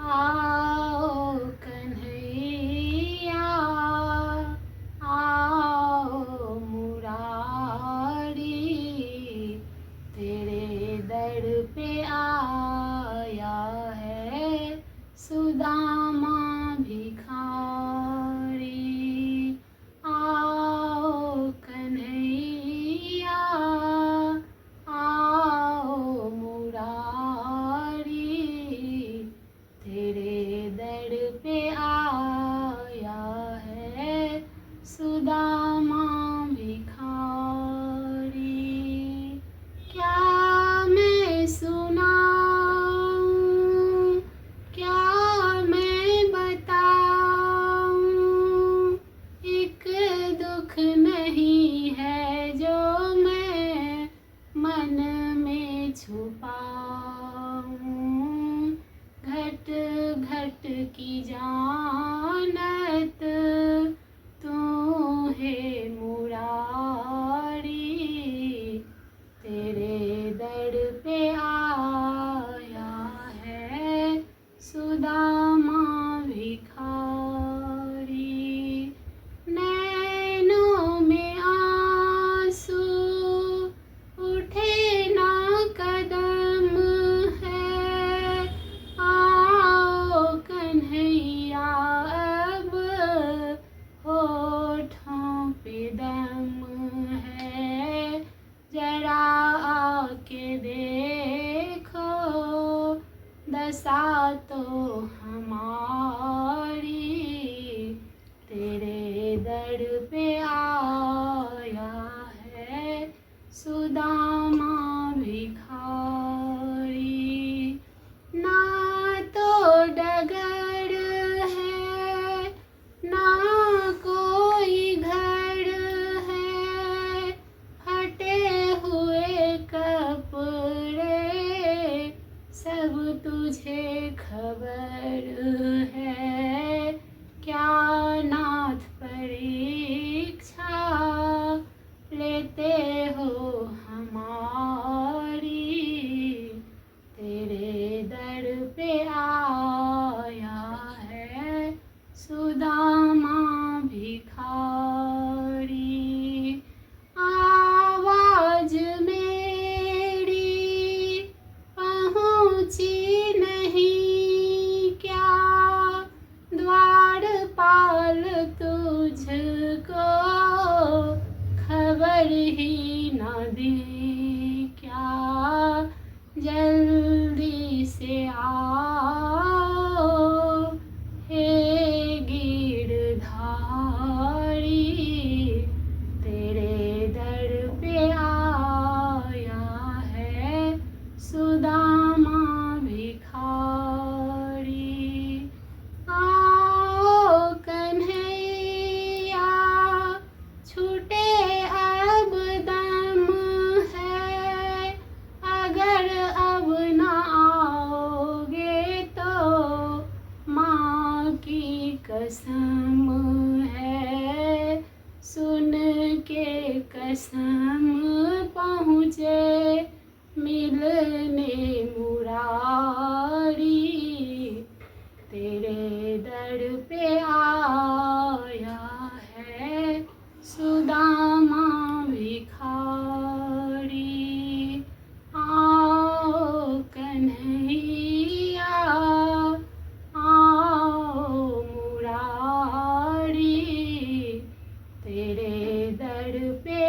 आओ कन्हैया, आओ मुरारी, तेरे दर पे आया है सुदामा भिखारी। आओ कन्हैया, आओ मुरारी, तेरे दर पे आया है सुदामा भिखारी। क्या मैं सुनाऊं, क्या मैं बताऊं, एक दुख नहीं है जो मैं मन में छुपाऊं। घट घट की जानत तू है मुरारी, तेरे दर पे आया है सुदामा भिखारी। नैनों में आंसू उठे ना कदम है, आओ कन्हैया अब होठों पे दम है। जरा आके देखो दशा तो हमारी, तेरे दर पे आया है सुदामा भिखारी। ना तो डगर है, ना कोई घर है, फटे हुए कपड़े सब तुझे खबर है। क्या नाथ परीक्षा लेते हो हमारी, तेरे दर पे आया है सुदामा भिखारी। आवाज मेरी पहुँची नहीं क्या, द्वारपाल तुझको खबर ही न दी क्या। जल्दी से आओ हे गिरधारी, तेरे दर पे आया है सुदामा भिखारी। आओ कन्हैया, छूटे अब दम है, अगर अब न आओगे तो माँ की कसम है। सुन के कसम पहुँचे मिलने मुरारी, तेरे दर पे आया है सुदामा भिखारी। आओ कन्हैया, आओ मुरारी, तेरे दर पे